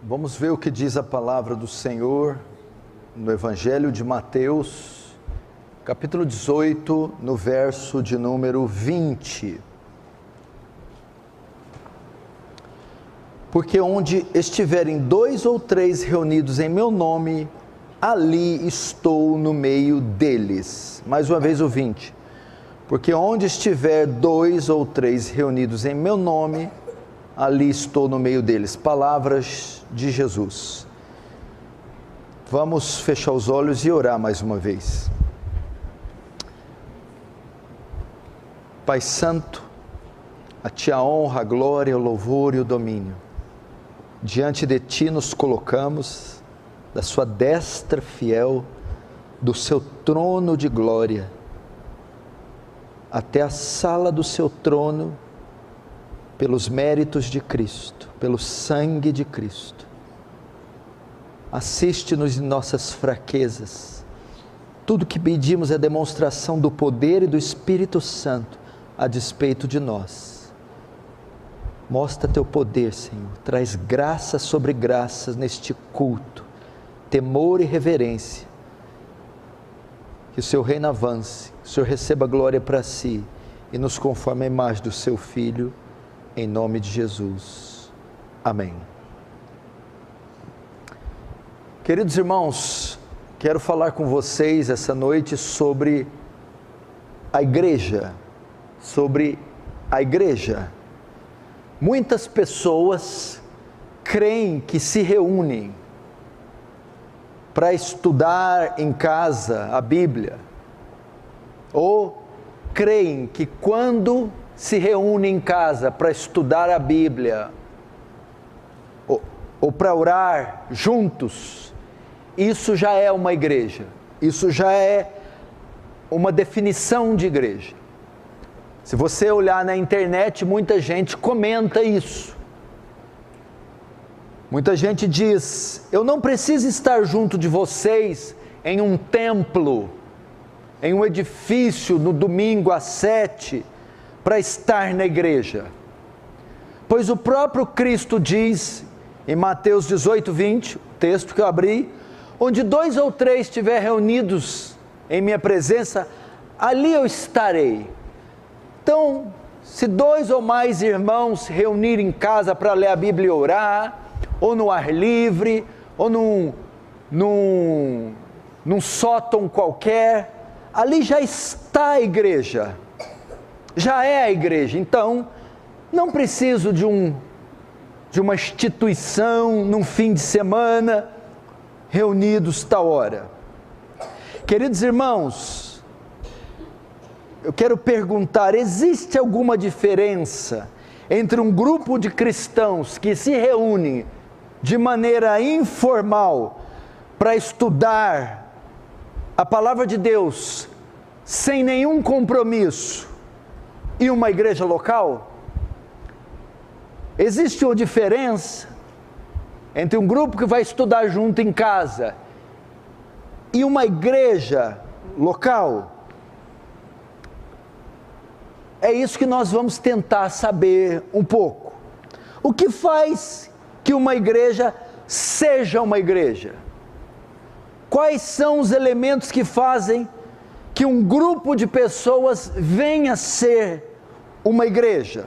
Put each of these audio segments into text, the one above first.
Vamos ver o que diz a palavra do Senhor no Evangelho de Mateus, capítulo 18, no verso de número 20. Porque onde estiverem 2 ou 3 reunidos em meu nome, ali estou no meio deles. Mais uma vez o 20. Porque onde estiver 2 ou 3 reunidos em meu nome, ali estou no meio deles. Palavras de Jesus. Vamos fechar os olhos e orar mais uma vez. Pai Santo, a Ti a honra, a glória, o louvor e o domínio. Diante de Ti nos colocamos, da Sua destra fiel, do Seu trono de glória, até a sala do Seu trono, pelos méritos de Cristo, pelo sangue de Cristo. Assiste-nos em nossas fraquezas. Tudo que pedimos é demonstração do poder e do Espírito Santo a despeito de nós. Mostra Teu poder, Senhor. Traz graça sobre graças neste culto. Temor e reverência. Que o Seu reino avance. Que o Senhor receba glória para si e nos conforme a imagem do Seu Filho. Em nome de Jesus. Amém. Queridos irmãos, quero falar com vocês essa noite sobre a igreja. Muitas pessoas creem que se reúnem para estudar em casa a Bíblia, ou creem que quando se reúnem em casa para estudar a Bíblia, ou para orar juntos, isso já é uma igreja, isso já é uma definição de igreja. Se você olhar na internet, muita gente comenta isso. Muita gente diz: eu não preciso estar junto de vocês em um templo, em um edifício no domingo às 7, para estar na igreja, pois o próprio Cristo diz em Mateus 18, 20, o texto que eu abri, onde 2 ou 3 estiver reunidos em minha presença, ali eu estarei. Então, se 2 ou mais irmãos se reunirem em casa para ler a Bíblia e orar, ou no ar livre, ou num sótão qualquer, ali já está a igreja. Já é a igreja. Então, não preciso de uma instituição num fim de semana, reunidos tal hora. Queridos irmãos, eu quero perguntar: existe alguma diferença entre um grupo de cristãos que se reúne de maneira informal para estudar a palavra de Deus, sem nenhum compromisso, e uma igreja local? Existe uma diferença entre um grupo que vai estudar junto em casa e uma igreja local? É isso que nós vamos tentar saber um pouco. O que faz que uma igreja seja uma igreja? Quais são os elementos que fazem que um grupo de pessoas venha a ser uma igreja?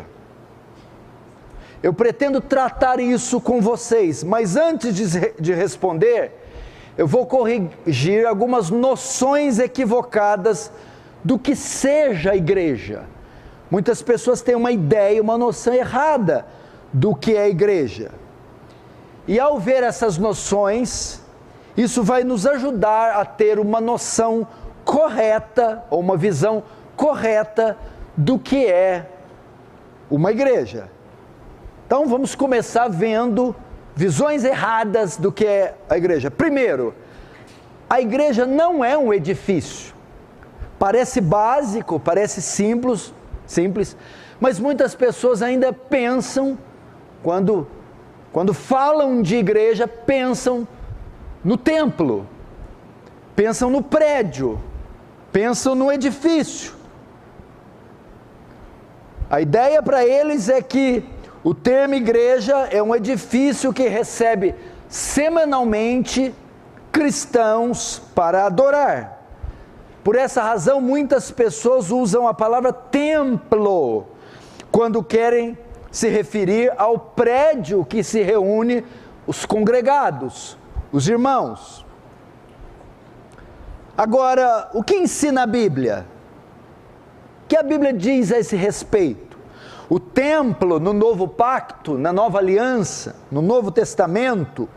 Eu pretendo tratar isso com vocês, mas antes de responder, eu vou corrigir algumas noções equivocadas do que seja a igreja. Muitas pessoas têm uma ideia, uma noção errada do que é a igreja. E ao ver essas noções, isso vai nos ajudar a ter uma noção correta, ou uma visão correta do que é uma igreja. Então vamos começar vendo visões erradas do que é a igreja. Primeiro, a igreja não é um edifício. Parece básico, parece simples, mas muitas pessoas ainda pensam, quando falam de igreja, pensam no templo, pensam no prédio, pensam no edifício. A ideia para eles é que O termo igreja é um edifício que recebe semanalmente cristãos para adorar. Por essa razão, muitas pessoas usam a palavra templo quando querem se referir ao prédio que se reúne os congregados, os irmãos. Agora, o que ensina a Bíblia? O que a Bíblia diz a esse respeito? O templo no Novo Pacto, na Nova Aliança, no Novo Testamento,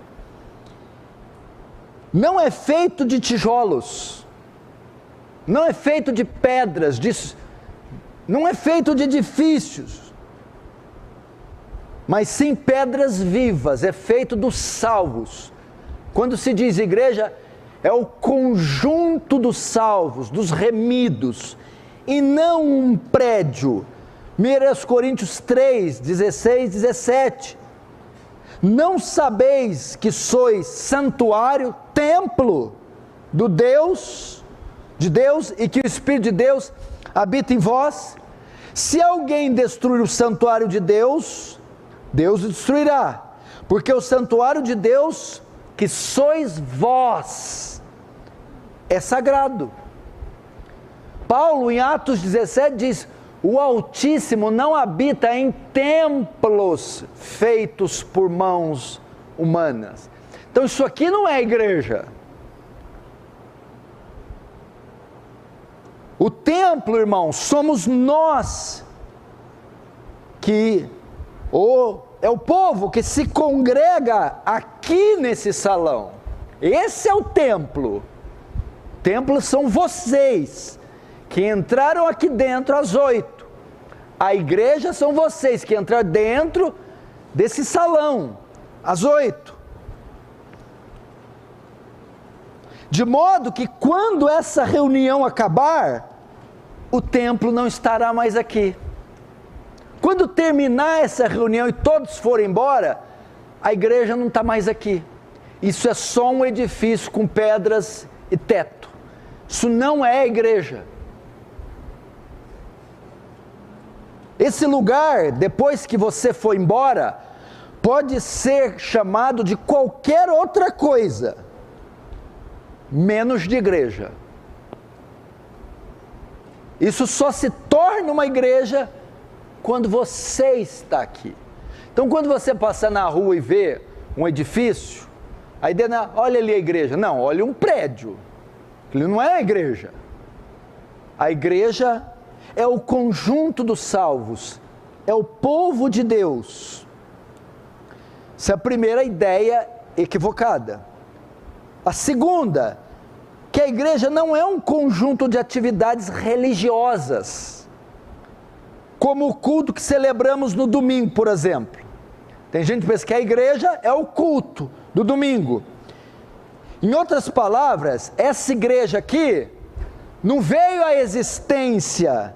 não é feito de tijolos, não é feito de pedras, não é feito de edifícios, mas sim pedras vivas, é feito dos salvos. Quando se diz igreja, é o conjunto dos salvos, dos remidos, e não um prédio. 1 Coríntios 3, 16, 17. Não sabeis que sois santuário, templo de Deus, e que o Espírito de Deus habita em vós? Se alguém destruir o santuário de Deus, Deus o destruirá, porque o santuário de Deus, que sois vós, é sagrado. Paulo, em Atos 17, diz: o Altíssimo não habita em templos feitos por mãos humanas. Então isso aqui não é igreja. O templo, irmão, somos nós, é o povo que se congrega aqui nesse salão. Esse é o templo. Templos são vocês que entraram aqui dentro às 8. A igreja são vocês que entraram dentro desse salão às 8. De modo que quando essa reunião acabar, o templo não estará mais aqui. Quando terminar essa reunião e todos forem embora, a igreja não está mais aqui. Isso é só um edifício com pedras e teto. Isso não é a igreja. Esse lugar, depois que você for embora, pode ser chamado de qualquer outra coisa, menos de igreja. Isso só se torna uma igreja quando você está aqui. Então, quando você passar na rua e vê um edifício, a ideia não é, olha ali a igreja. Não, olha um prédio. Ele não é a igreja. A igreja é o conjunto dos salvos, é o povo de Deus. Essa é a primeira ideia equivocada. A segunda, que a igreja não é um conjunto de atividades religiosas, como o culto que celebramos no domingo, por exemplo. Tem gente que pensa que a igreja é o culto do domingo. Em outras palavras, essa igreja aqui não veio à existência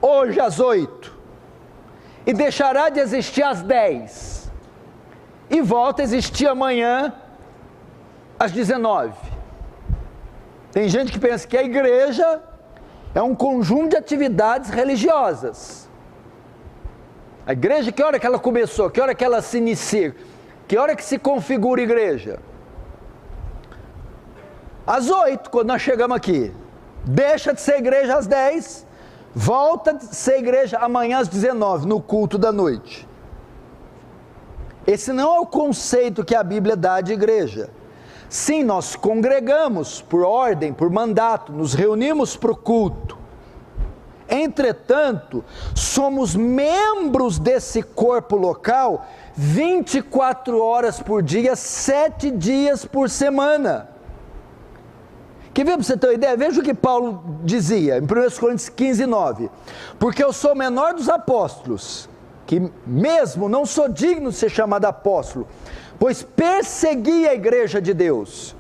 hoje às 8 e deixará de existir às 10 e volta a existir amanhã às 19. Tem gente que pensa que a igreja é um conjunto de atividades religiosas. A igreja, que hora que ela começou? Que hora que ela se inicia? Que hora que se configura a igreja? Às 8, quando nós chegamos aqui. Deixa de ser igreja às 10, volta a ser igreja amanhã às 19, no culto da noite. Esse não é o conceito que a Bíblia dá de igreja. Sim, nós congregamos por ordem, por mandato, nos reunimos para o culto. Entretanto, somos membros desse corpo local 24 horas por dia, 7 dias por semana. Quer ver para você ter uma ideia? Veja o que Paulo dizia em 1 Coríntios 15, 9. Porque eu sou o menor dos apóstolos, que mesmo não sou digno de ser chamado apóstolo, pois persegui a igreja de Deus.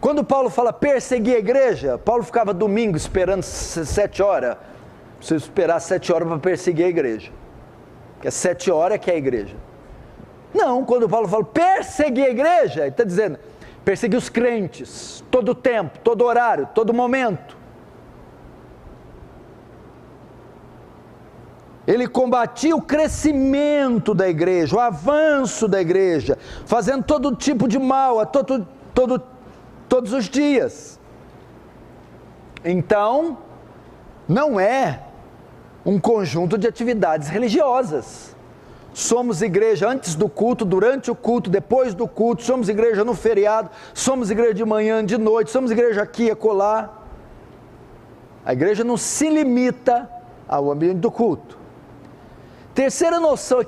Quando Paulo fala perseguir a igreja, Paulo ficava domingo esperando 7 horas. Precisa esperar 7 horas para perseguir a igreja, porque 7 horas que é a igreja. Não, quando Paulo fala perseguir a igreja, ele está dizendo perseguir os crentes, todo tempo, todo horário, todo momento. ele combatia o crescimento da igreja, o avanço da igreja, fazendo todo tipo de mal a todos os dias. Então, não é um conjunto de atividades religiosas. Somos igreja antes do culto, durante o culto, depois do culto, somos igreja no feriado, somos igreja de manhã, de noite, somos igreja aqui e acolá. A igreja não se limita ao ambiente do culto. Terceira noção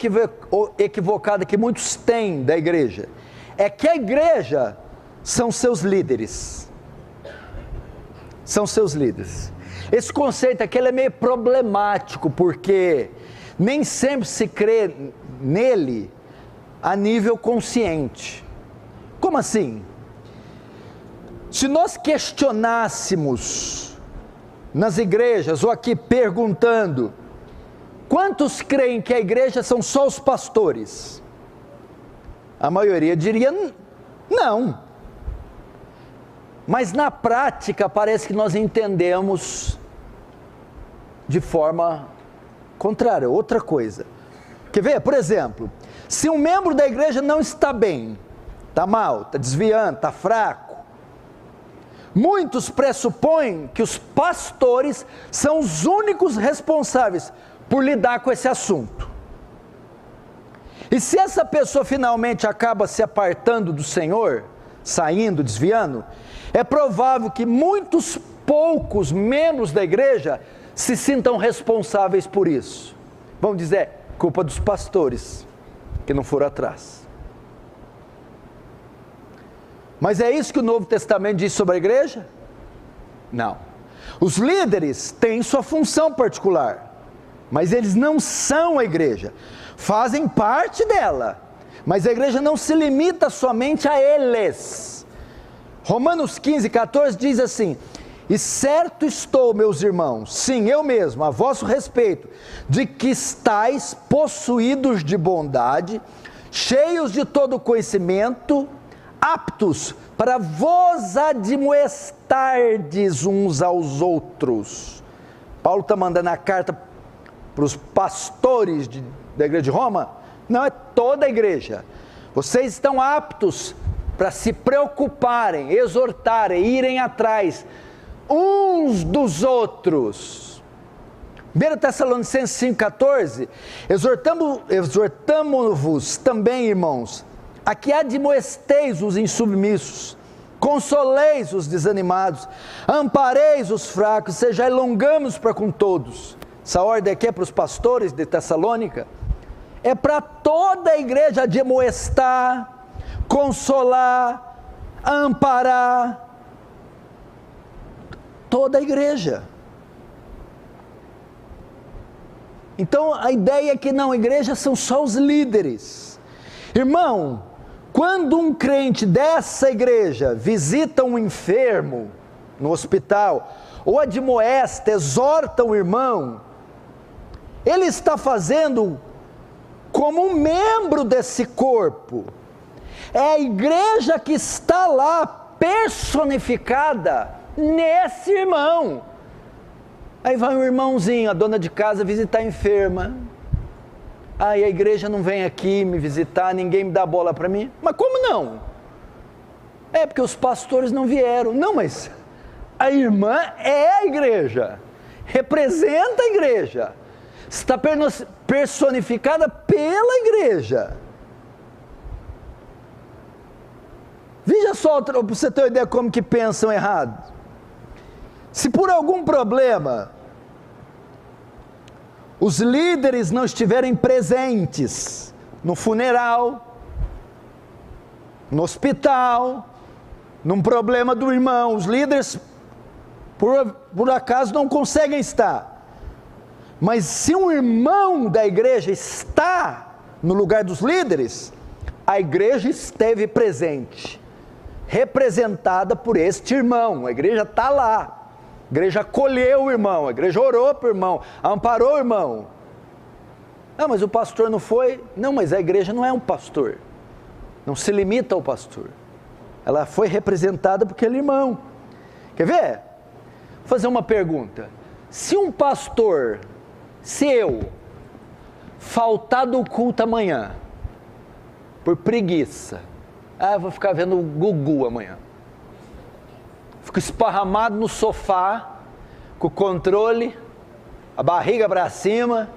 equivocada que muitos têm da igreja, é que a igreja são seus líderes. São seus líderes. Esse conceito aqui é meio problemático, porque nem sempre se crê nele a nível consciente. Como assim? Se nós questionássemos nas igrejas, ou aqui perguntando, quantos creem que a igreja são só os pastores? A maioria diria não. Mas na prática parece que nós entendemos de forma contrária, outra coisa. Quer ver? Por exemplo, se um membro da igreja não está bem, está mal, está desviando, está fraco, muitos pressupõem que os pastores são os únicos responsáveis por lidar com esse assunto. E se essa pessoa finalmente acaba se apartando do Senhor, saindo, desviando, é provável que muitos poucos membros da igreja se sintam responsáveis por isso. Vamos dizer, culpa dos pastores que não foram atrás. Mas é isso que o Novo Testamento diz sobre a igreja? Não. Os líderes têm sua função particular, mas eles não são a igreja. Fazem parte dela, mas a igreja não se limita somente a eles. Romanos 15:14 diz assim: e certo estou, meus irmãos, sim, eu mesmo, a vosso respeito, de que estáis possuídos de bondade, cheios de todo conhecimento, aptos para vos admoestardes uns aos outros. Paulo está mandando a carta para os pastores da igreja de Roma? Não, é toda a igreja. Vocês estão aptos para se preocuparem, exortarem, irem atrás uns dos outros. 1 Tessalonicenses 5,14, exortamo-vos também, irmãos, a que admoesteis os insubmissos, consoleis os desanimados, ampareis os fracos, sejais longânimos para com todos. Essa ordem aqui é para os pastores de Tessalônica, é para toda a igreja admoestar, consolar, amparar, toda a igreja. Então a ideia é que não, a igreja são só os líderes. Irmão, quando um crente dessa igreja visita um enfermo no hospital, ou admoesta, exorta o irmão, ele está fazendo como um membro desse corpo. É a igreja que está lá personificada nesse irmão. Aí vai um irmãozinho, a dona de casa, visitar a enferma. Aí a igreja não vem aqui me visitar, ninguém me dá bola para mim. Mas como não? É porque os pastores não vieram. Não, mas a irmã é a igreja, representa a igreja, está personificada pela igreja. Veja só, para você ter uma ideia como que pensam errado. Se por algum problema os líderes não estiverem presentes no funeral, no hospital, num problema do irmão, os líderes por acaso não conseguem estar, mas se um irmão da igreja está no lugar dos líderes, a igreja esteve presente, representada por este irmão, a igreja está lá. A igreja acolheu o irmão, a igreja orou para o irmão, amparou o irmão. Ah, mas o pastor não foi? Não, mas a igreja não é um pastor, não se limita ao pastor, ela foi representada por aquele irmão. Quer ver? Vou fazer uma pergunta. Se um pastor, se eu faltar do culto amanhã, por preguiça. Vou ficar vendo o Gugu amanhã. Fico esparramado no sofá, com o controle, a barriga para cima,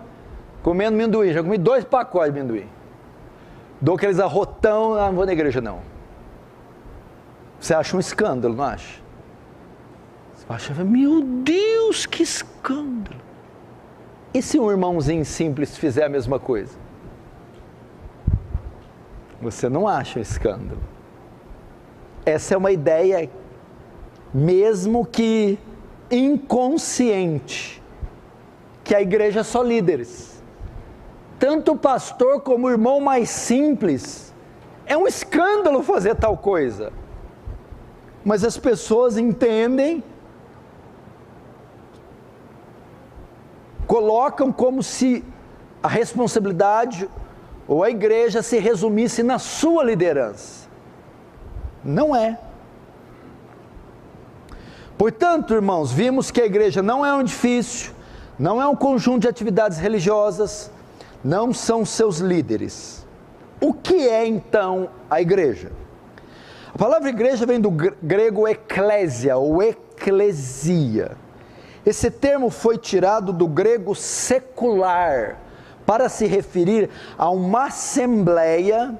comendo amendoim. Já comi 2 pacotes de amendoim. Dou aqueles arrotão, não vou na igreja não. Você acha um escândalo, não acha? Você acha, meu Deus, que escândalo. E se um irmãozinho simples fizer a mesma coisa? Você não acha um escândalo. Essa é uma ideia, mesmo que inconsciente, que a igreja é só líderes. Tanto o pastor como o irmão mais simples, é um escândalo fazer tal coisa. Mas as pessoas entendem, colocam como se a responsabilidade ou a igreja se resumisse na sua liderança. Não é. Portanto, irmãos, vimos que a igreja não é um edifício, não é um conjunto de atividades religiosas, não são seus líderes. O que é então a igreja? A palavra igreja vem do grego eklésia ou eclesia. Esse termo foi tirado do grego secular para se referir a uma assembleia,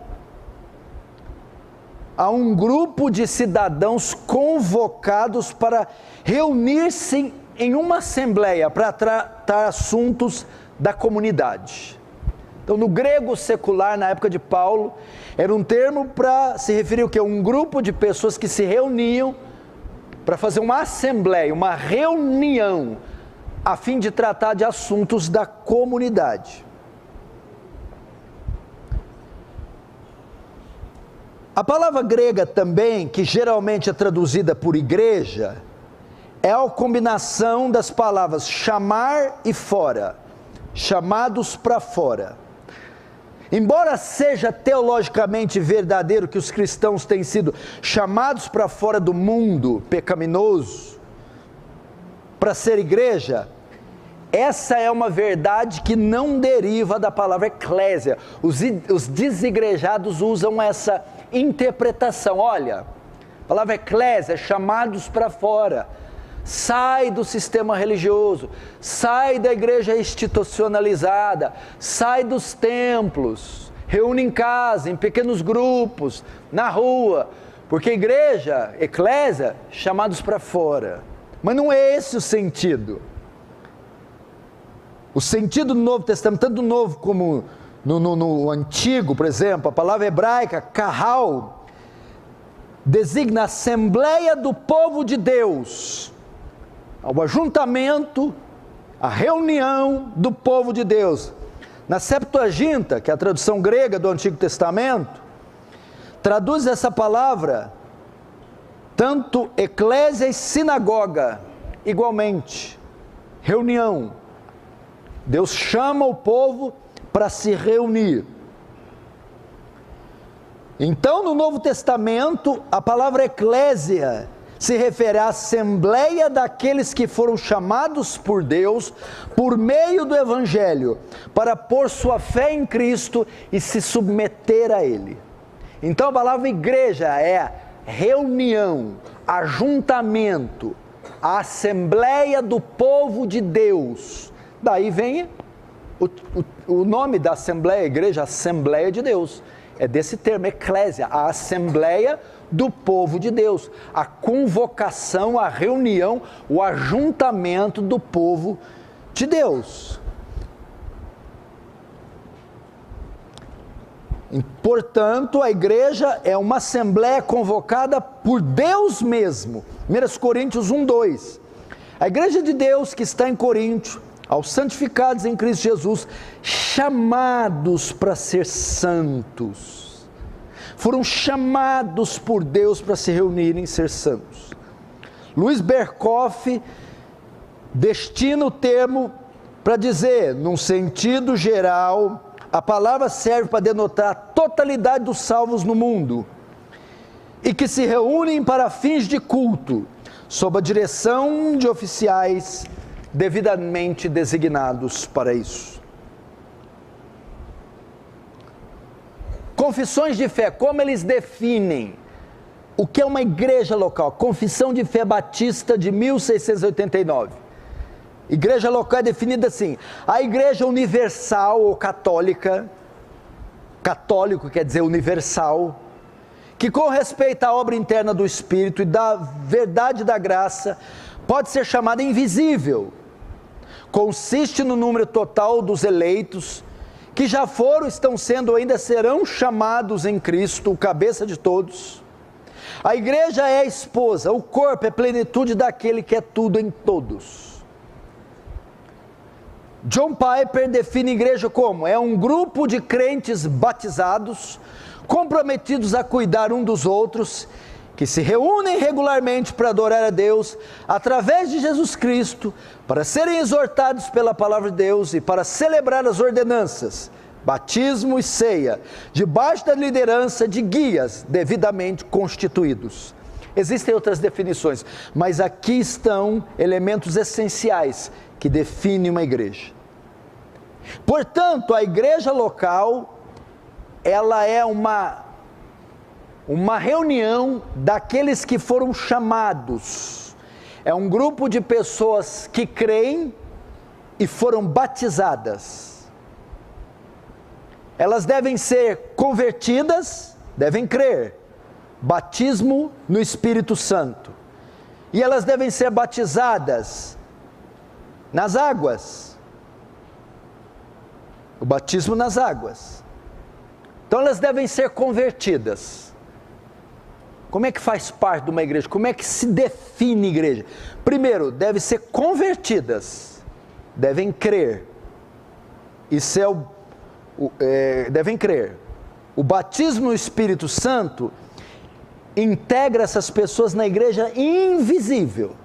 a um grupo de cidadãos convocados para reunir-se em uma assembleia para tratar assuntos da comunidade. Então, no grego secular, na época de Paulo, era um termo para se referir ao quê? Um grupo de pessoas que se reuniam para fazer uma assembleia, uma reunião, a fim de tratar de assuntos da comunidade. A palavra grega também, que geralmente é traduzida por igreja, é a combinação das palavras chamar e fora, chamados para fora. Embora seja teologicamente verdadeiro que os cristãos têm sido chamados para fora do mundo pecaminoso, para ser igreja, essa é uma verdade que não deriva da palavra eclésia. Os desigrejados usam essa interpretação. Olha, a palavra eclésia, chamados para fora. Sai do sistema religioso, sai da igreja institucionalizada, sai dos templos, reúne em casa, em pequenos grupos, na rua, porque igreja, eclésia, chamados para fora. Mas não é esse o sentido. O sentido do Novo Testamento, tanto no Novo como no Antigo, por exemplo, a palavra hebraica, kahal, designa a Assembleia do Povo de Deus, o ajuntamento, a reunião do povo de Deus. Na Septuaginta, que é a tradução grega do Antigo Testamento, traduz essa palavra, tanto eclésia e sinagoga, igualmente, reunião. Deus chama o povo para se reunir. Então, no Novo Testamento, a palavra eclésia se refere à assembleia daqueles que foram chamados por Deus, por meio do Evangelho, para pôr sua fé em Cristo e se submeter a Ele. Então a palavra igreja é reunião, ajuntamento, a assembleia do povo de Deus. Daí vem o nome da assembleia, igreja, Assembleia de Deus. É desse termo, eclésia, a assembleia do povo de Deus, a convocação, a reunião, o ajuntamento do povo de Deus. Portanto, a igreja é uma assembleia convocada por Deus mesmo. 1 Coríntios 1:2. A igreja de Deus que está em Coríntio, aos santificados em Cristo Jesus, chamados para ser santos. Foram chamados por Deus para se reunirem e ser santos. Luiz Berkoff destina o termo para dizer, num sentido geral, a palavra serve para denotar a totalidade dos salvos no mundo e que se reúnem para fins de culto, sob a direção de oficiais devidamente designados para isso. Confissões de fé, como eles definem o que é uma igreja local? Confissão de Fé Batista de 1689. Igreja local é definida assim: a igreja universal ou católica, católico quer dizer universal, que com respeito à obra interna do Espírito e da verdade da graça, pode ser chamada invisível. Consiste no número total dos eleitos, que já foram, estão sendo ou ainda serão chamados em Cristo, o cabeça de todos. A igreja é a esposa, o corpo é a plenitude daquele que é tudo em todos. John Piper define a igreja como: é um grupo de crentes batizados, comprometidos a cuidar um dos outros, que se reúnem regularmente para adorar a Deus, através de Jesus Cristo, para serem exortados pela palavra de Deus e para celebrar as ordenanças, batismo e ceia, debaixo da liderança de guias devidamente constituídos. Existem outras definições, mas aqui estão elementos essenciais que definem uma igreja. Portanto, a igreja local, ela é uma reunião daqueles que foram chamados. É um grupo de pessoas que creem e foram batizadas. Elas devem ser convertidas, devem crer, batismo no Espírito Santo. E elas devem ser batizadas nas águas, o batismo nas águas. Então elas devem ser convertidas. Como é que faz parte de uma igreja? Como é que se define igreja? Primeiro, devem ser convertidas, devem crer. Isso devem crer. O batismo no Espírito Santo integra essas pessoas na igreja invisível.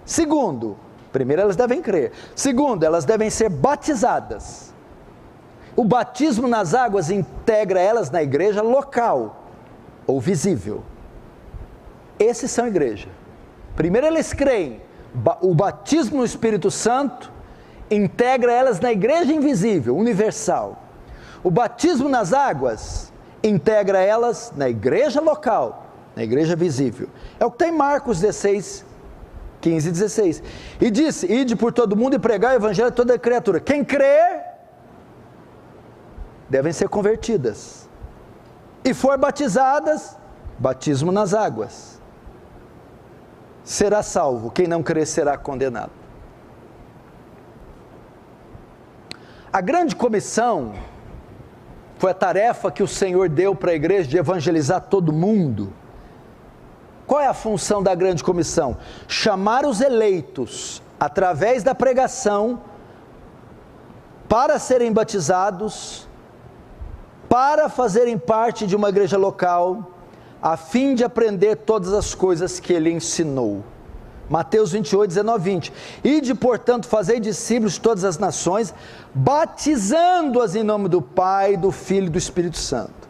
Segundo, primeiro elas devem crer. Segundo, elas devem ser batizadas. O batismo nas águas integra elas na igreja local ou visível. Esses são a igreja. Primeiro eles creem, o batismo no Espírito Santo integra elas na igreja invisível, universal. O batismo nas águas integra elas na igreja local, na igreja visível. É o que tem em Marcos 16, 15 e 16. E disse: ide por todo mundo e pregar o evangelho a toda criatura. Quem crer, devem ser convertidas. E for batizadas, batismo nas águas. Será salvo, quem não crer será condenado. A grande comissão foi a tarefa que o Senhor deu para a igreja de evangelizar todo mundo. Qual é a função da grande comissão? Chamar os eleitos, através da pregação, para serem batizados, para fazerem parte de uma igreja local, a fim de aprender todas as coisas que ele ensinou. Mateus 28, 19, 20. Ide, portanto, fazei discípulos de todas as nações, batizando-as em nome do Pai, do Filho e do Espírito Santo,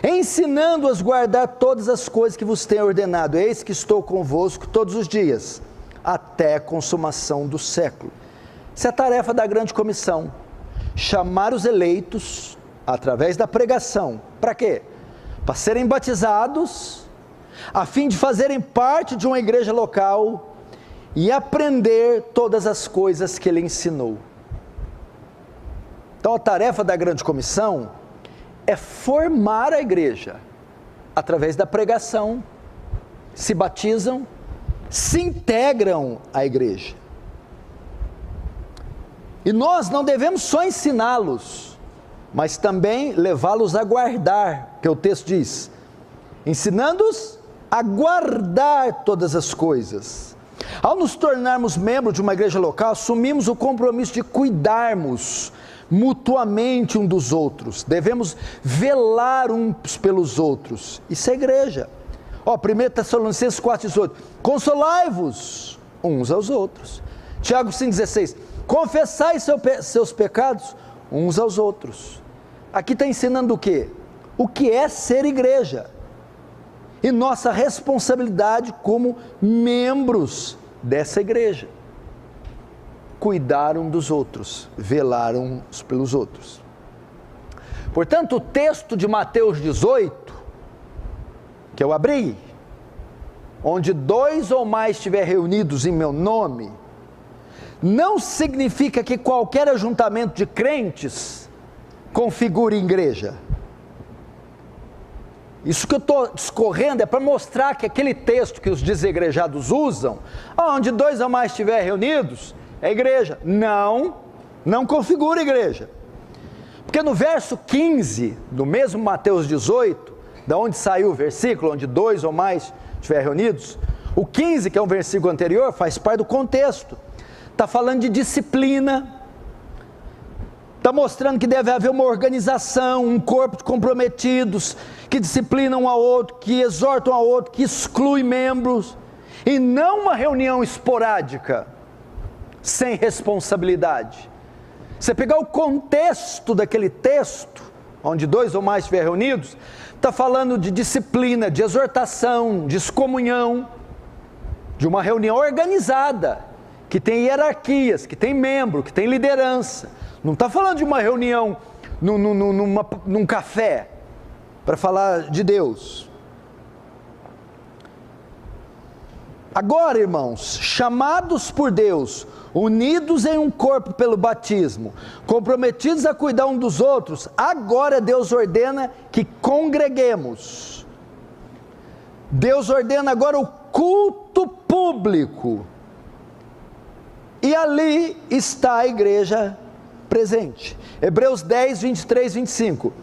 ensinando-as a guardar todas as coisas que vos tenho ordenado. Eis que estou convosco todos os dias, até a consumação do século. Essa é a tarefa da grande comissão: chamar os eleitos, através da pregação. Para quê? Para serem batizados, a fim de fazerem parte de uma igreja local e aprender todas as coisas que ele ensinou. Então a tarefa da grande comissão é formar a igreja, através da pregação, se batizam, se integram à igreja. E nós não devemos só ensiná-los, mas também levá-los a guardar, que o texto diz, ensinando-os a guardar todas as coisas. Ao nos tornarmos membros de uma igreja local, assumimos o compromisso de cuidarmos mutuamente um dos outros, devemos velar uns pelos outros. Isso é igreja. 1 Tessalonicenses 4,18, consolai-vos uns aos outros. Tiago 5,16, confessai seus pecados uns aos outros. Aqui está ensinando o quê? O que é ser igreja, e nossa responsabilidade como membros dessa igreja. Cuidar um dos outros, velar uns pelos outros. Portanto, o texto de Mateus 18, que eu abri, onde 2 ou mais estiver reunidos em meu nome, não significa que qualquer ajuntamento de crentes configure igreja. Isso que eu estou discorrendo é para mostrar que aquele texto que os desigrejados usam, onde 2 ou mais estiver reunidos, é igreja. Não configura igreja. Porque no verso 15, do mesmo Mateus 18, da onde saiu o versículo, onde 2 ou mais estiver reunidos, o 15, que é um versículo anterior, faz parte do contexto. Está falando de disciplina, está mostrando que deve haver uma organização, um corpo de comprometidos, que disciplinam um ao outro, que exortam ao outro, que exclui membros, e não uma reunião esporádica, sem responsabilidade. Você pegar o contexto daquele texto, onde 2 ou mais estiver reunidos, está falando de disciplina, de exortação, de excomunhão, de uma reunião organizada, que tem hierarquias, que tem membro, que tem liderança. Não está falando de uma reunião num café, para falar de Deus. Agora, irmãos, chamados por Deus, unidos em um corpo pelo batismo, comprometidos a cuidar um dos outros, agora Deus ordena que congreguemos. Deus ordena agora o culto público. E ali está a igreja presente. Hebreus 10, 23, 25.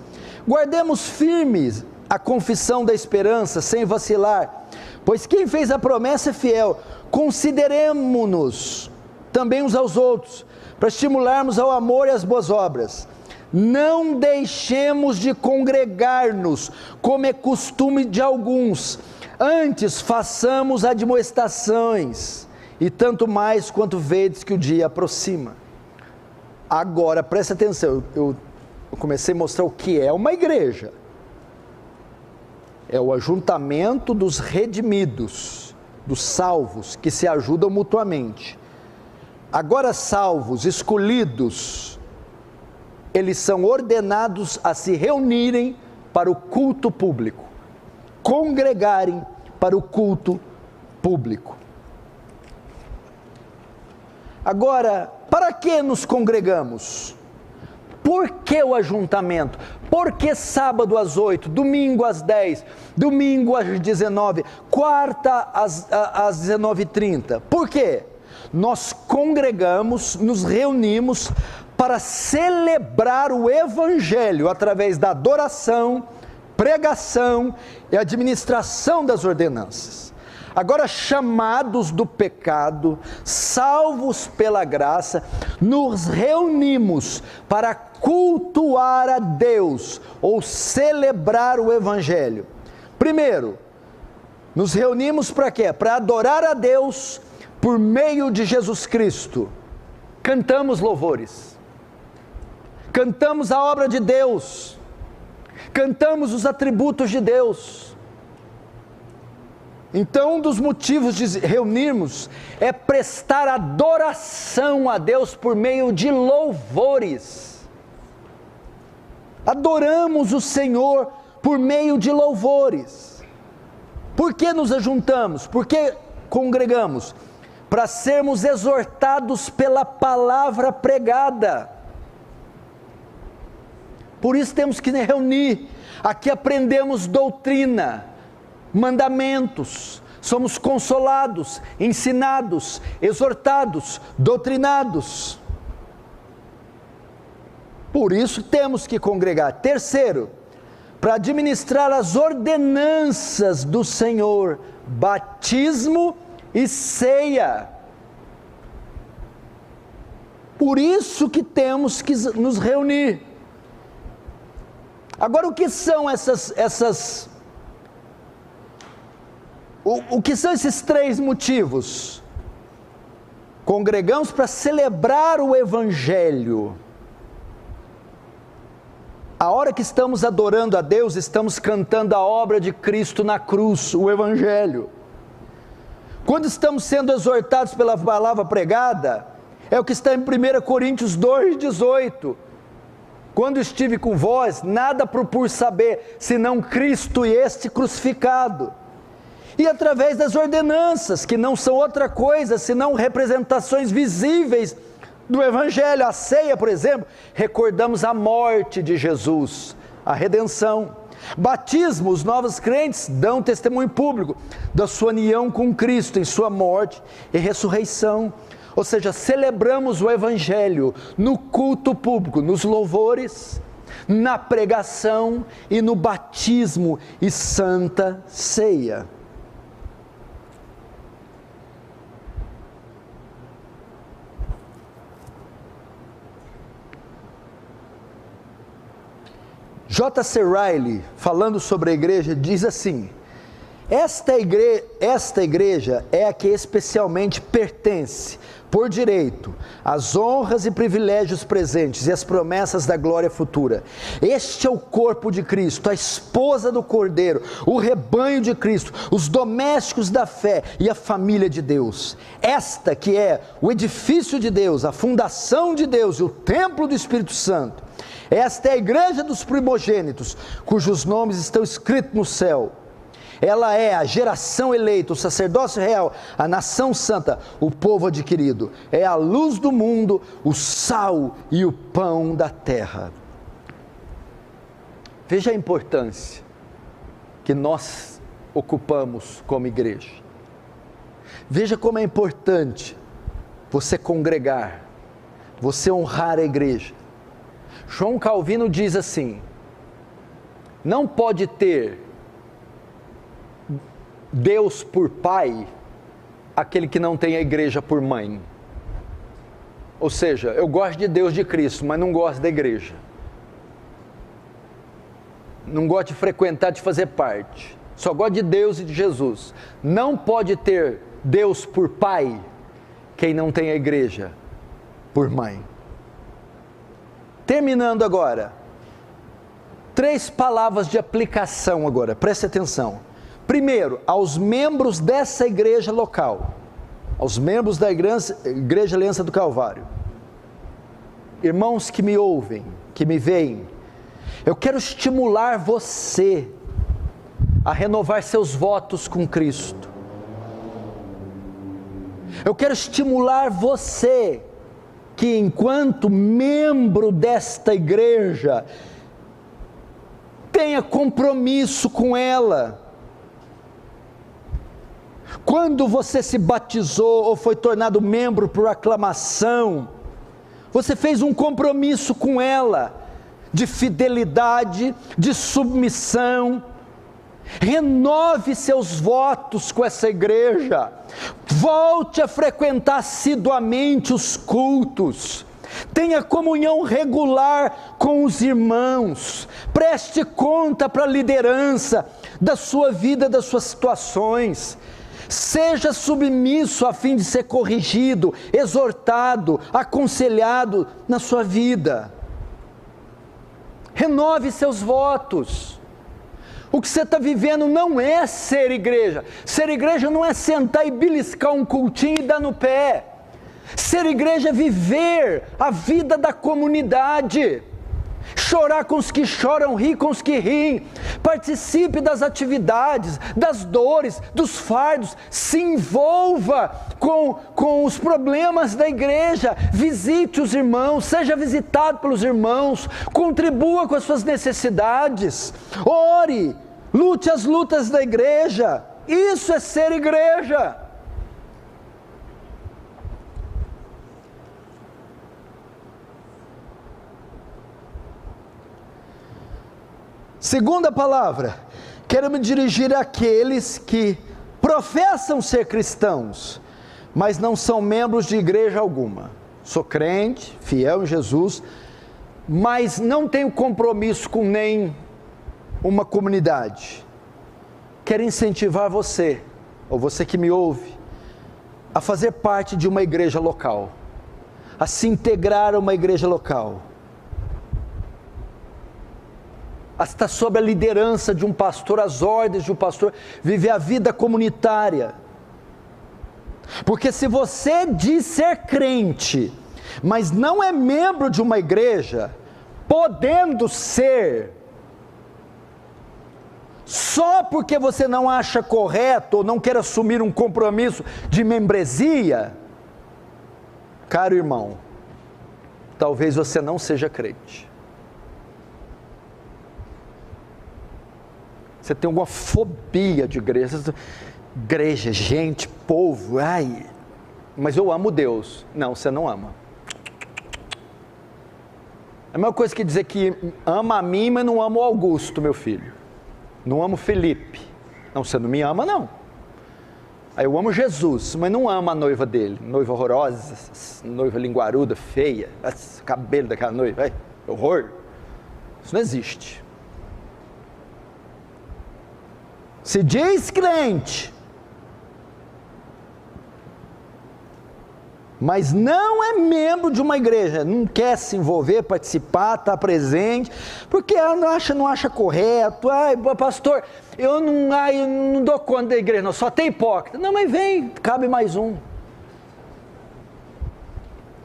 Guardemos firmes a confissão da esperança, sem vacilar, pois quem fez a promessa é fiel. Consideremo-nos também uns aos outros, para estimularmos ao amor e às boas obras. Não deixemos de congregar-nos, como é costume de alguns, antes façamos admoestações, e tanto mais quanto vedes que o dia aproxima. Agora, presta atenção, eu comecei a mostrar o que é uma igreja. É o ajuntamento dos redimidos, dos salvos, que se ajudam mutuamente. Agora, salvos, escolhidos, eles são ordenados a se reunirem para o culto público, congregarem para o culto público. Agora, para que nos congregamos? Por que o ajuntamento? Por que sábado às 8, domingo às 10, domingo às 19, quarta às 19h30? Por quê? Nós congregamos, nos reunimos para celebrar o Evangelho através da adoração, pregação e administração das ordenanças. Agora, chamados do pecado, salvos pela graça, nos reunimos para cultuar a Deus, ou celebrar o Evangelho. Primeiro, nos reunimos para quê? Para adorar a Deus por meio de Jesus Cristo. Cantamos louvores, cantamos a obra de Deus, cantamos os atributos de Deus. Então, um dos motivos de reunirmos é prestar adoração a Deus por meio de louvores. Adoramos o Senhor por meio de louvores. Por que nos ajuntamos? Por que congregamos? Para sermos exortados pela palavra pregada. Por isso temos que nos reunir. Aqui aprendemos doutrina, mandamentos, somos consolados, ensinados, exortados, doutrinados. Por isso temos que congregar. Terceiro, para administrar as ordenanças do Senhor, batismo e ceia. Por isso que temos que nos reunir. Agora, o que são o que são esses três motivos? Congregamos para celebrar o Evangelho. A hora que estamos adorando a Deus, estamos cantando a obra de Cristo na cruz, o Evangelho. Quando estamos sendo exortados pela palavra pregada, é o que está em 1 Coríntios 2,18. quando estive com vós, nada propus saber, senão Cristo e este crucificado. E através das ordenanças, que não são outra coisa, senão representações visíveis do Evangelho. A ceia, por exemplo, recordamos a morte de Jesus, a redenção. Batismo, os novos crentes dão testemunho público da sua união com Cristo em sua morte e ressurreição. Ou seja, celebramos o Evangelho no culto público, nos louvores, na pregação e no batismo e santa ceia. J.C. Riley, falando sobre a igreja, diz assim: esta igreja é a que especialmente pertence, por direito, às honras e privilégios presentes e às promessas da glória futura. Este é o corpo de Cristo, a esposa do Cordeiro, o rebanho de Cristo, os domésticos da fé e a família de Deus. Esta que é o edifício de Deus, a fundação de Deus e o templo do Espírito Santo. Esta é a igreja dos primogênitos, cujos nomes estão escritos no céu. Ela é a geração eleita, o sacerdócio real, a nação santa, o povo adquirido. É a luz do mundo, o sal e o pão da terra. Veja a importância que nós ocupamos como igreja. Veja como é importante você congregar, você honrar a igreja. João Calvino diz assim: não pode ter Deus por pai aquele que não tem a igreja por mãe. Ou seja, eu gosto de Deus, de Cristo, mas não gosto da igreja. Não gosto de frequentar, de fazer parte. Só gosto de Deus e de Jesus. Não pode ter Deus por pai quem não tem a igreja por mãe. Terminando agora, 3 palavras de aplicação agora, preste atenção. Primeiro, aos membros dessa igreja local, aos membros da Igreja Aliança do Calvário, irmãos que me ouvem, que me veem, eu quero estimular você a renovar seus votos com Cristo. Eu quero estimular você que, enquanto membro desta igreja, tenha compromisso com ela. Quando você se batizou ou foi tornado membro por aclamação, você fez um compromisso com ela, de fidelidade, de submissão. Renove seus votos com essa igreja, volte a frequentar assiduamente os cultos, tenha comunhão regular com os irmãos, preste conta para a liderança da sua vida, das suas situações, seja submisso a fim de ser corrigido, exortado, aconselhado na sua vida. Renove seus votos. O que você está vivendo não é ser igreja. Ser igreja não é sentar e beliscar um cultinho e dar no pé. Ser igreja é viver a vida da comunidade. Chorar com os que choram, rir com os que riem. Participe das atividades, das dores, dos fardos. Se envolva com os problemas da igreja. Visite os irmãos, seja visitado pelos irmãos. Contribua com as suas necessidades. Ore, lute as lutas da igreja. Isso é ser igreja. Segunda palavra, quero me dirigir àqueles que professam ser cristãos, mas não são membros de igreja alguma. Sou crente, fiel em Jesus, mas não tenho compromisso com nem uma comunidade. Quero incentivar você, ou você que me ouve, a fazer parte de uma igreja local, a se integrar a uma igreja local, a estar sob a liderança de um pastor, as ordens de um pastor, viver a vida comunitária. Porque se você diz ser crente, mas não é membro de uma igreja, podendo ser, só porque você não acha correto ou não quer assumir um compromisso de membresia, caro irmão, talvez você não seja crente. Você tem alguma fobia de igreja, gente, povo, ai, mas eu amo Deus. Não, você não ama. É a mesma coisa que dizer que ama a mim, mas não ama o Augusto, meu filho. Não amo o Felipe. Não, você não me ama, não. Aí eu amo Jesus, mas não amo a noiva dele. Noiva horrorosa, noiva linguaruda, feia, esse cabelo daquela noiva, ai, horror. Isso não existe. Se diz crente, mas não é membro de uma igreja, não quer se envolver, participar, estar presente, porque não acha correto. Ai, pastor, eu não dou conta da igreja, não, só tem hipócrita. Não, mas vem, cabe mais um.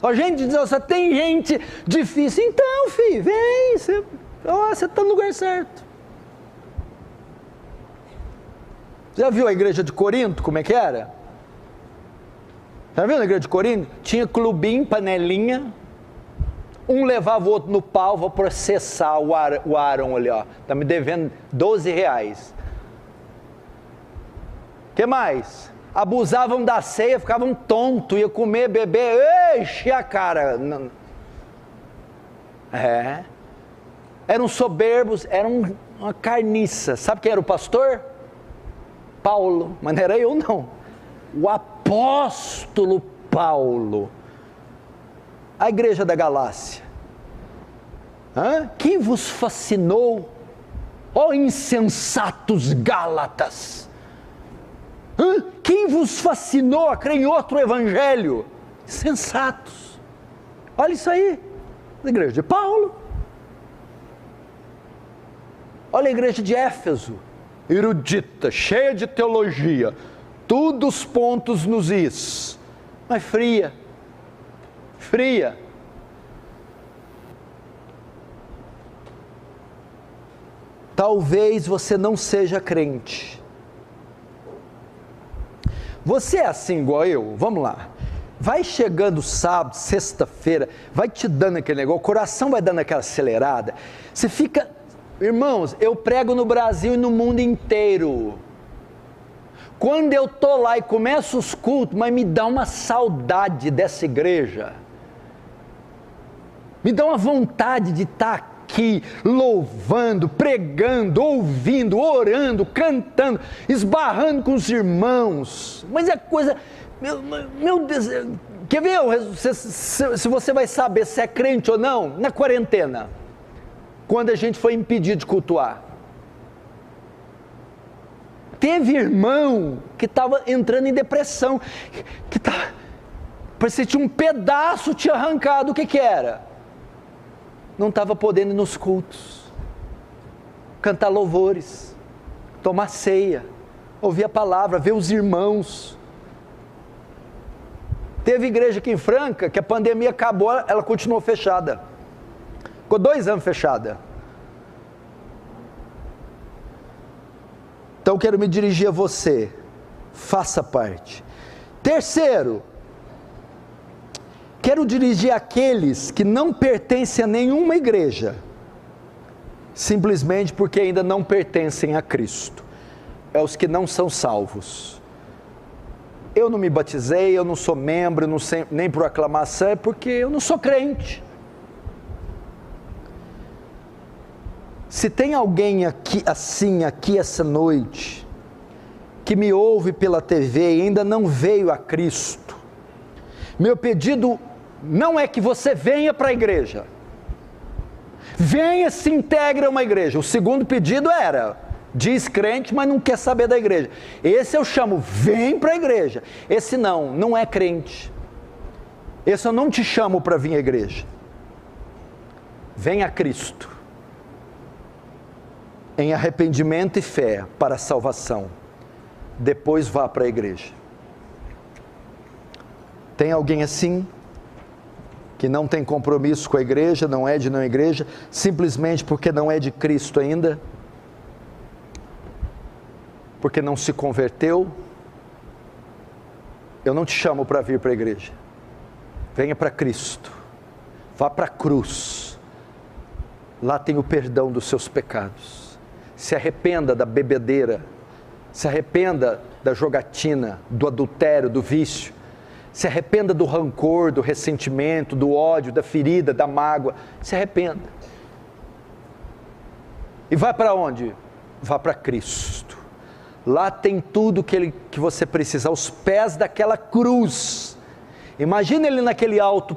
A gente diz, só tem gente difícil. Então, filho, vem, você está no lugar certo. Já viu a igreja de Corinto, como é que era? Já viu na igreja de Corinto? Tinha clubinho, panelinha, um levava o outro no pau, vou processar o Aaron ali, ó, está me devendo R$12. O que mais? Abusavam da ceia, ficavam tontos, ia comer, beber, enche a cara. Eram soberbos, eram uma carniça. Sabe quem era o pastor? Paulo, mas não era eu não, o apóstolo Paulo. A igreja da Galácia, quem vos fascinou, ó insensatos Gálatas? Quem vos fascinou a crer em outro evangelho? Insensatos. Olha isso aí, a igreja de Paulo. Olha a igreja de Éfeso, erudita, cheia de teologia, tudo os pontos nos is, mas fria. Talvez você não seja crente. Você é assim igual eu? Vamos lá. Vai chegando sábado, sexta-feira, vai te dando aquele negócio, o coração vai dando aquela acelerada, você fica... Irmãos, eu prego no Brasil e no mundo inteiro. Quando eu estou lá e começo os cultos, mas me dá uma saudade dessa igreja. Me dá uma vontade de estar aqui, louvando, pregando, ouvindo, orando, cantando, esbarrando com os irmãos. Mas é coisa... Meu Deus... Quer ver se você vai saber se é crente ou não? Na quarentena. Quando a gente foi impedido de cultuar. Teve irmão que estava entrando em depressão, parecia que tinha um pedaço te arrancado. O que era? Não estava podendo ir nos cultos, cantar louvores, tomar ceia, ouvir a palavra, ver os irmãos. Teve igreja aqui em Franca, que a pandemia acabou, ela continuou fechada. Ficou 2 anos fechada. Então quero me dirigir a você, faça parte. Terceiro, quero dirigir àqueles que não pertencem a nenhuma igreja, simplesmente porque ainda não pertencem a Cristo. É os que não são salvos. Eu não me batizei, eu não sou membro, não sei, nem por aclamação, é porque eu não sou crente. Se tem alguém aqui essa noite, que me ouve pela TV e ainda não veio a Cristo, meu pedido não é que você venha para a igreja, venha, se integre a uma igreja. O segundo pedido era, diz crente, mas não quer saber da igreja. Esse eu chamo, vem para a igreja. Esse não é crente. Esse eu não te chamo para vir à igreja. Vem a Cristo, em arrependimento e fé para a salvação, depois vá para a igreja. Tem alguém assim? que não tem compromisso com a igreja, não é de não igreja, simplesmente porque não é de Cristo ainda, porque não se converteu, eu não te chamo para vir para a igreja. Venha para Cristo, vá para a cruz, lá tem o perdão dos seus pecados. Se arrependa da bebedeira, se arrependa da jogatina, do adultério, do vício, se arrependa do rancor, do ressentimento, do ódio, da ferida, da mágoa, se arrependa. E vai para onde? Vá para Cristo. Lá tem tudo que você precisa, aos pés daquela cruz. Imagina ele naquele alto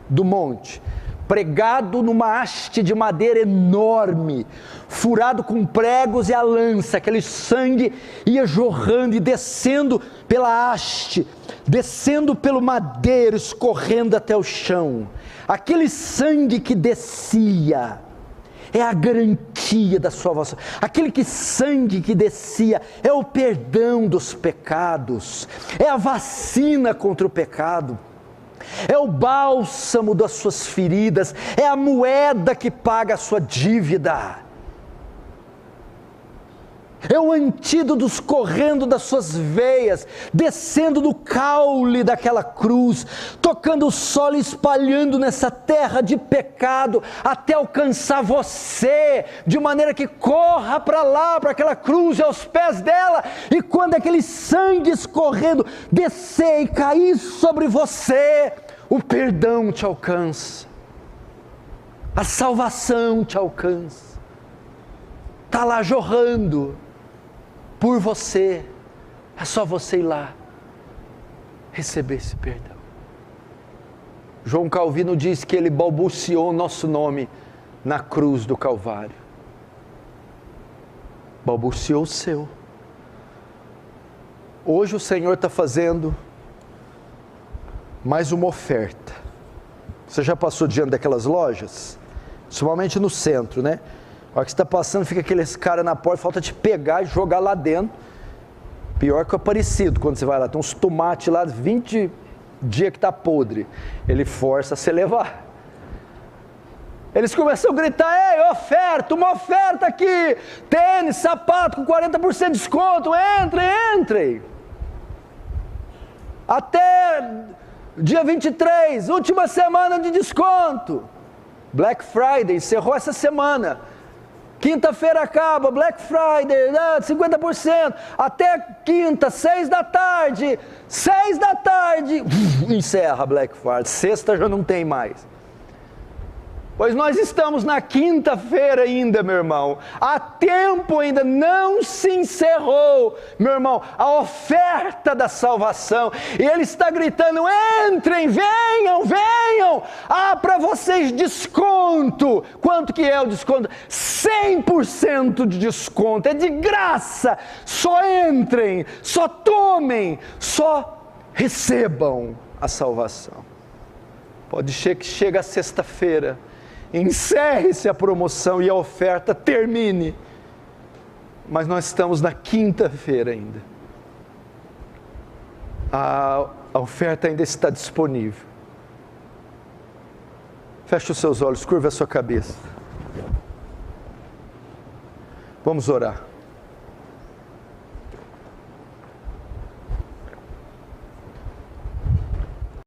do monte, pregado numa haste de madeira enorme, furado com pregos e a lança, aquele sangue ia jorrando e descendo pela haste, descendo pelo madeiro, escorrendo até o chão. Aquele sangue que descia é a garantia da sua salvação. Aquele sangue que descia é o perdão dos pecados, é a vacina contra o pecado, é o bálsamo das suas feridas, é a moeda que paga a sua dívida, é o antídoto escorrendo das suas veias, descendo do caule daquela cruz, tocando o solo e espalhando nessa terra de pecado, até alcançar você, de maneira que corra para lá, para aquela cruz e aos pés dela, e quando aquele sangue escorrendo descer e cair sobre você, o perdão te alcança, a salvação te alcança, está lá jorrando por você, é só você ir lá, receber esse perdão. João Calvino diz que ele balbuciou o nosso nome na cruz do Calvário, balbuciou o seu. Hoje o Senhor está fazendo mais uma oferta. Você já passou diante daquelas lojas? Principalmente no centro, né? A hora que você está passando, fica aqueles caras na porta, falta te pegar e jogar lá dentro. Pior que o Aparecido, quando você vai lá, tem uns tomates lá, 20 dias que está podre. Ele força você levar. Eles começam a gritar: ei, oferta, uma oferta aqui, tênis, sapato com 40% de desconto, entre. Até dia 23, última semana de desconto. Black Friday, encerrou essa semana. Quinta-feira acaba, Black Friday, 50%, até quinta, 6 da tarde, encerra Black Friday, sexta já não tem mais. Pois nós estamos na quinta-feira ainda, meu irmão, há tempo ainda, não se encerrou, meu irmão, a oferta da salvação, e ele está gritando: entrem, venham, para vocês desconto. Quanto que é o desconto? 100% de desconto, é de graça, só entrem, só tomem, só recebam a salvação. Pode ser que chegue a sexta-feira, encerre-se a promoção e a oferta termine, mas nós estamos na quinta-feira ainda, a oferta ainda está disponível. Feche os seus olhos, curva a sua cabeça, vamos orar.